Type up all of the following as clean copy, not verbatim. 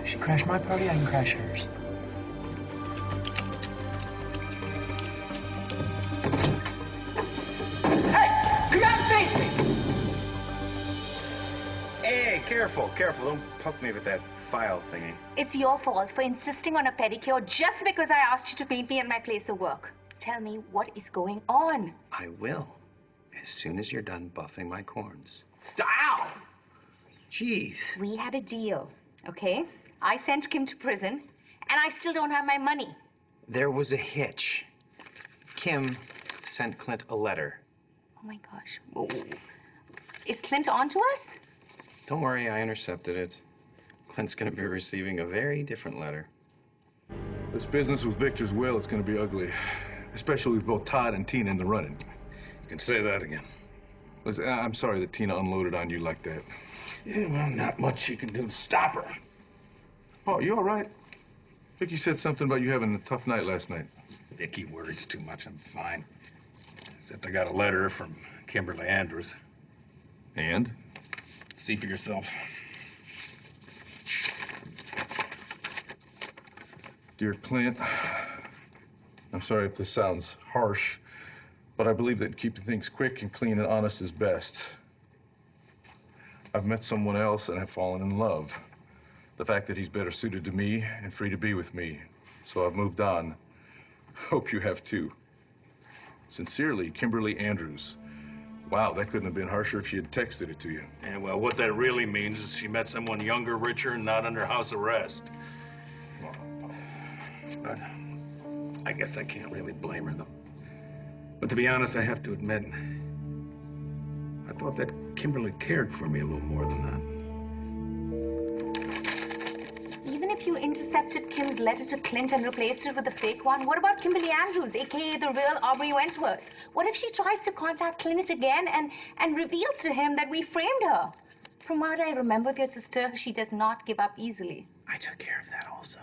She crashed my party, I can crash hers. Hey! Come out and face me! Hey, careful, careful. Don't poke me with that file thingy. It's your fault for insisting on a pedicure just because I asked you to meet me at my place of work. Tell me what is going on. I will, as soon as you're done buffing my corns. Ow! Jeez. We had a deal, okay? I sent Kim to prison, and I still don't have my money. There was a hitch. Kim sent Clint a letter. Oh, my gosh. Is Clint on to us? Don't worry, I intercepted it. Clint's gonna be receiving a very different letter. This business with Victor's will, it's gonna be ugly. Especially with both Todd and Tina in the running. You can say that again. Listen, I'm sorry that Tina unloaded on you like that. Yeah, well, not much you can do to stop her. Oh, you all right? Vicky said something about you having a tough night last night. Vicky worries too much. I'm fine. Except I got a letter from Kimberly Andrews. And? See for yourself. Dear Clint, I'm sorry if this sounds harsh, but I believe that keeping things quick and clean and honest is best. I've met someone else and have fallen in love. The fact that he's better suited to me and free to be with me. So I've moved on. Hope you have too. Sincerely, Kimberly Andrews. Wow, that couldn't have been harsher if she had texted it to you. And well, what that really means is she met someone younger, richer, and not under house arrest. But I guess I can't really blame her, though. But to be honest, I have to admit, I thought that Kimberly cared for me a little more than that. Even if you intercepted Kim's letter to Clint and replaced it with a fake one, what about Kimberly Andrews, a.k.a. the real Aubrey Wentworth? What if she tries to contact Clint again and reveals to him that we framed her? From what I remember of your sister, she does not give up easily. I took care of that also.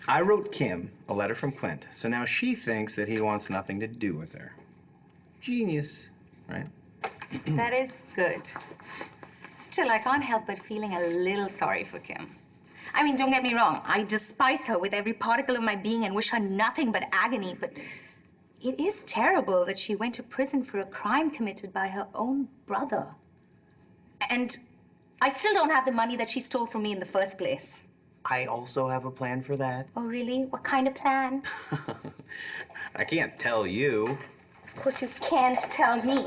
I wrote Kim a letter from Clint, so now she thinks that he wants nothing to do with her. Genius, right? That is good. Still, I can't help but feeling a little sorry for Kim. I mean, don't get me wrong. I despise her with every particle of my being and wish her nothing but agony, but it is terrible that she went to prison for a crime committed by her own brother. And I still don't have the money that she stole from me in the first place. I also have a plan for that. Oh, really? What kind of plan? I can't tell you. Of course you can't tell me.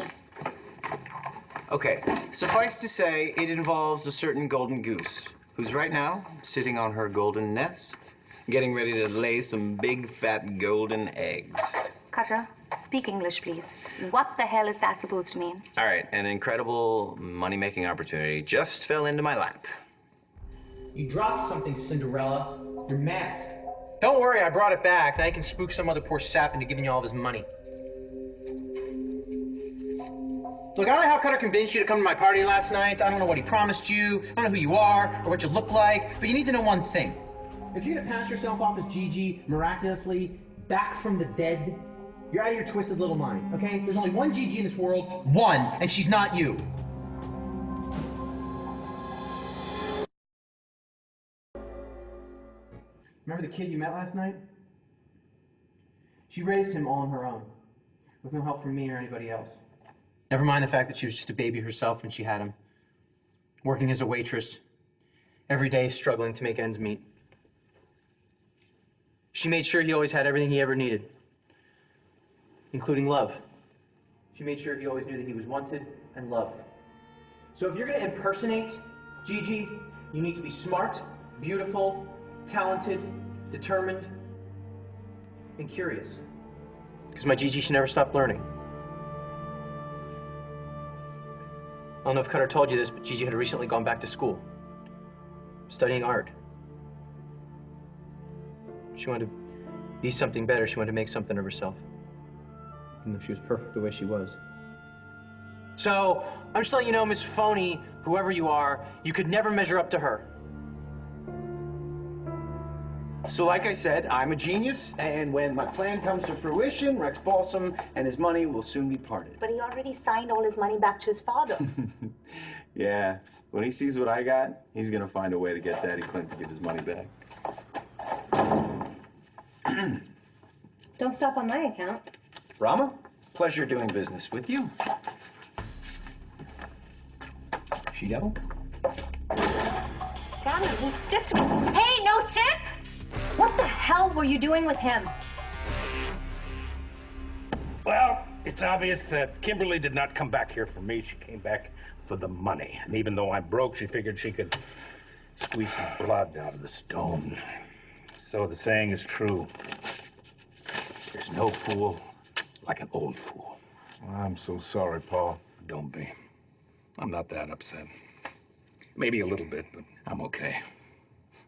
Okay, suffice to say, it involves a certain golden goose, who's right now sitting on her golden nest, getting ready to lay some big, fat golden eggs. Cutter, speak English, please. What the hell is that supposed to mean? All right, an incredible money-making opportunity just fell into my lap. You dropped something, Cinderella. Your mask. Don't worry, I brought it back. Now you can spook some other poor sap into giving you all of his money. Look, I don't know how Cutter convinced you to come to my party last night. I don't know what he promised you. I don't know who you are or what you look like. But you need to know one thing. If you're gonna pass yourself off as Gigi, miraculously, back from the dead, you're out of your twisted little mind, okay? There's only one Gigi in this world. One, and she's not you. Remember the kid you met last night? She raised him all on her own, with no help from me or anybody else. Never mind the fact that she was just a baby herself when she had him, working as a waitress, every day struggling to make ends meet. She made sure he always had everything he ever needed, including love. She made sure he always knew that he was wanted and loved. So if you're going to impersonate Gigi, you need to be smart, beautiful, talented, determined, and curious. Because my Gigi should never stop learning. I don't know if Cutter told you this, but Gigi had recently gone back to school, studying art. She wanted to be something better. She wanted to make something of herself. Even though she was perfect the way she was. So, I'm just letting you know, Miss Phony, whoever you are, you could never measure up to her. So like I said, I'm a genius, and when my plan comes to fruition, Rex Balsam and his money will soon be parted. But he already signed all his money back to his father. Yeah, when he sees what I got, he's gonna find a way to get Daddy Clint to give his money back. Don't stop on my account. Ramma, pleasure doing business with you. She-devil? Damn it, he's stiff to me. Hey, no tip! What the hell were you doing with him? Well, it's obvious that Kimberly did not come back here for me. She came back for the money. And even though I'm broke, she figured she could squeeze some blood out of the stone. So the saying is true. There's no fool like an old fool. I'm so sorry, Paul. Don't be. I'm not that upset. Maybe a little bit, but I'm okay.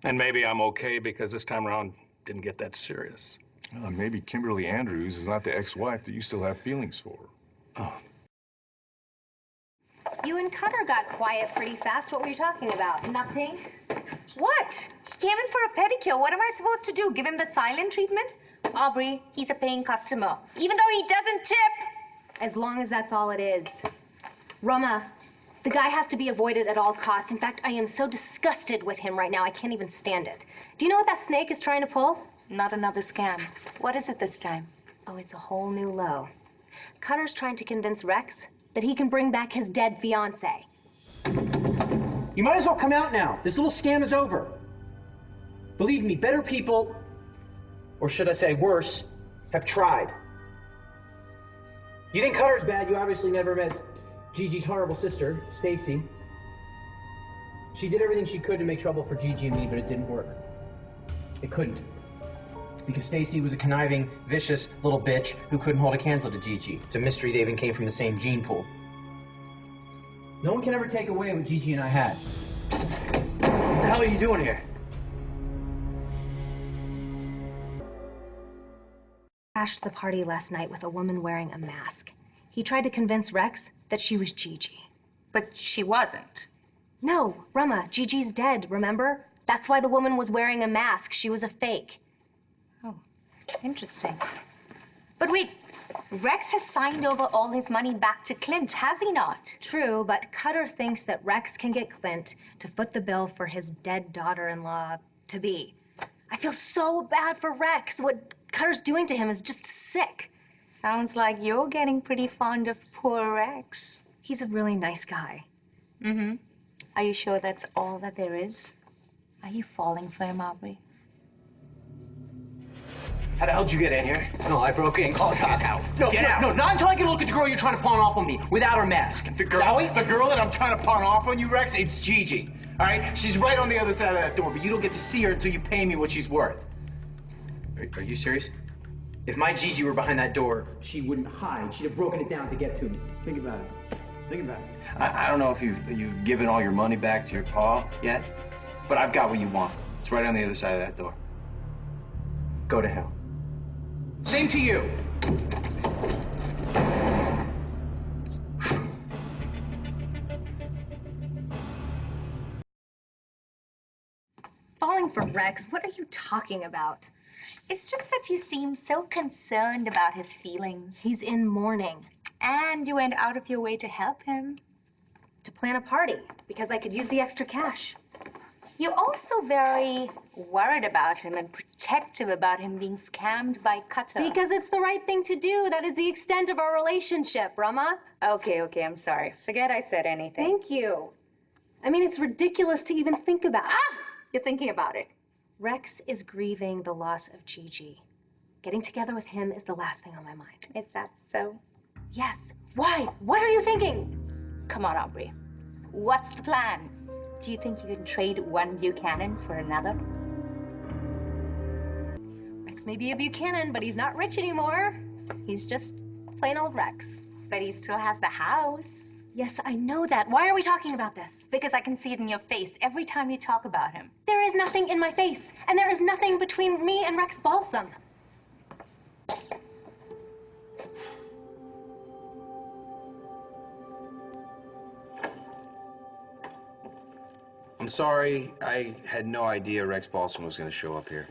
And maybe I'm okay because this time around didn't get that serious. Well, maybe Kimberly Andrews is not the ex-wife that you still have feelings for. Oh. You and Cutter got quiet pretty fast. What were you talking about? Nothing? What? He came in for a pedicure. What am I supposed to do? Give him the silent treatment? Aubrey, he's a paying customer. Even though he doesn't tip. As long as that's all it is. Ramma, the guy has to be avoided at all costs. In fact, I am so disgusted with him right now, I can't even stand it. Do you know what that snake is trying to pull? Not another scam. What is it this time? Oh, it's a whole new low. Cutter's trying to convince Rex that he can bring back his dead fiancée. You might as well come out now. This little scam is over. Believe me, better people, or should I say worse, have tried. You think Cutter's bad? You obviously never met Gigi's horrible sister, Stacy. She did everything she could to make trouble for Gigi and me, but it didn't work. It couldn't. Because Stacy was a conniving, vicious little bitch who couldn't hold a candle to Gigi. It's a mystery they even came from the same gene pool. No one can ever take away what Gigi and I had. What the hell are you doing here? Crashed the party last night with a woman wearing a mask. He tried to convince Rex that she was Gigi. But she wasn't. No, Ramma, Gigi's dead, remember? That's why the woman was wearing a mask. She was a fake. Oh, interesting. But wait, Rex has signed over all his money back to Clint, has he not? True, but Cutter thinks that Rex can get Clint to foot the bill for his dead daughter-in-law to be. I feel so bad for Rex. What Cutter's doing to him is just sick. Sounds like you're getting pretty fond of poor Rex. He's a really nice guy. Mm-hmm. Are you sure that's all that there is? Are you falling for him, Aubrey? How the hell did you get in here? No, I broke in. Call the cops. Get out. No, Get no, out. no, not until I get a look at the girl you're trying to pawn off on me without her mask. The girl that I'm trying to pawn off on you, Rex, it's Gigi. All right? She's right on the other side of that door, but you don't get to see her until you pay me what she's worth. Are you serious? If my Gigi were behind that door, she wouldn't hide. She'd have broken it down to get to me. Think about it. Think about it. I don't know if you've given all your money back to your pa yet, but I've got what you want. It's right on the other side of that door. Go to hell. Same to you. Falling for Rex? What are you talking about? It's just that you seem so concerned about his feelings. He's in mourning. And you went out of your way to help him. To plan a party, because I could use the extra cash. You're also very worried about him and protective about him being scammed by Cutter. Because it's the right thing to do. That is the extent of our relationship, Ramma. Okay, I'm sorry. Forget I said anything. Thank you. I mean, it's ridiculous to even think about. You're thinking about it. Rex is grieving the loss of Gigi. Getting together with him is the last thing on my mind. Is that so? Yes. Why? What are you thinking? Come on, Aubrey. What's the plan? Do you think you can trade one Buchanan for another? Rex may be a Buchanan, but he's not rich anymore. He's just plain old Rex. But he still has the house. Yes, I know that. Why are we talking about this? Because I can see it in your face every time you talk about him. There is nothing in my face, and there is nothing between me and Rex Balsam. I'm sorry. I had no idea Rex Balsam was going to show up here.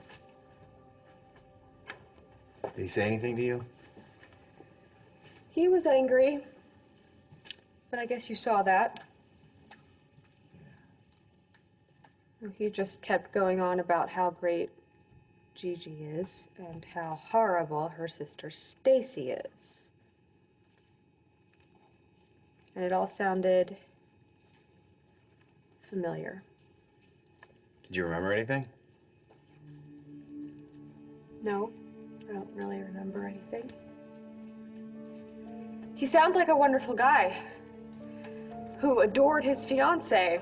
Did he say anything to you? He was angry, but I guess you saw that. He just kept going on about how great Gigi is and how horrible her sister Stacy is. And it all sounded familiar. Did you remember anything? No, I don't really remember anything. He sounds like a wonderful guy who adored his fiancée.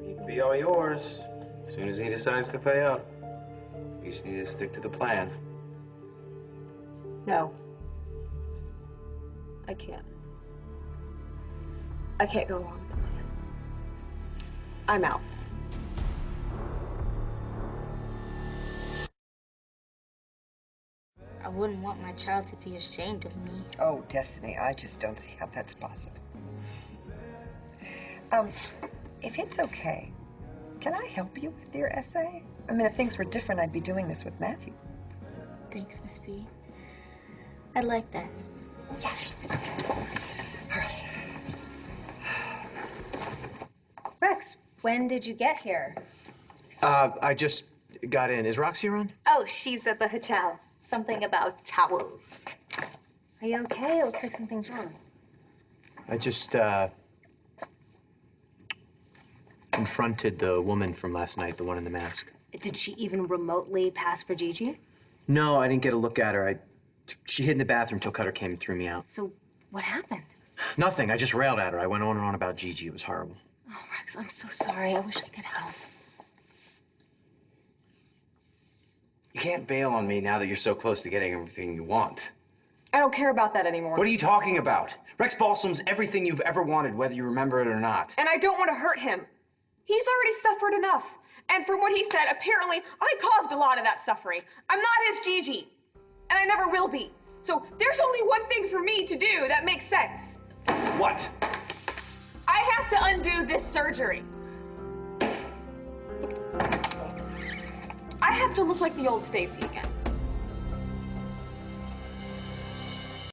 He can be all yours as soon as he decides to pay up. You just need to stick to the plan. No. I can't. I can't go along with the plan. I'm out. I wouldn't want my child to be ashamed of me. Oh, Destiny, I just don't see how that's possible. If it's okay, can I help you with your essay? I mean, if things were different, I'd be doing this with Matthew. Thanks, Miss B. I'd like that. Yes. All right. Rex, when did you get here? I just got in. Is Roxy around? Oh, she's at the hotel. Something about towels. Are you okay? It looks like something's wrong. I just, confronted the woman from last night, the one in the mask. Did she even remotely pass for Gigi? No, I didn't get a look at her. She hid in the bathroom till Cutter came and threw me out. So what happened? Nothing. I just railed at her. I went on and on about Gigi. It was horrible. Oh, Rex, I'm so sorry. I wish I could help. You can't bail on me now that you're so close to getting everything you want. I don't care about that anymore. What are you talking about? Rex Balsam's everything you've ever wanted, whether you remember it or not. And I don't want to hurt him. He's already suffered enough. And from what he said, apparently I caused a lot of that suffering. I'm not his Gigi. And I never will be. So there's only one thing for me to do that makes sense. What? I have to undo this surgery. I have to look like the old Stacy again.